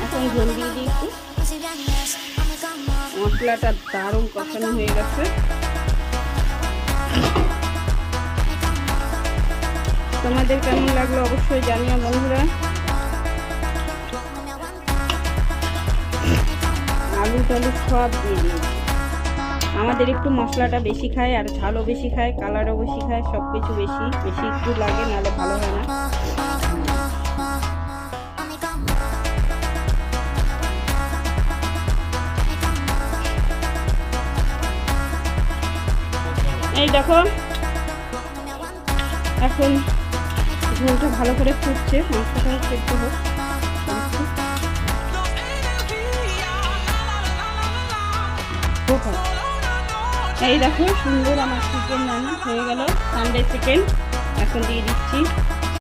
এখন ঝোল দিয়ে দিই একটু। মশলাটা দারুণ কষানো হয়ে গেছে। তোমাদের কেমন লাগলো অবশ্যই জানিও বন্ধুরা। আলু টালু সব দিয়ে দিয়েছি। আমাদের একটু মশলাটা বেশি খায়, আর ঝালও বেশি খায়, কালারও বেশি খায়, সব কিছু বেশি বেশি একটু লাগে, নাহলে ভালো হয় না। এই দেখো এখন ঝোলটা ভালো করে ফুটছে, মাংসটাও সেদ্ধ হোক। এই দেখো সুন্দর আমার চিকেন রান্না হয়ে গেল, সানডে চিকেন। এখন দিয়ে দিচ্ছি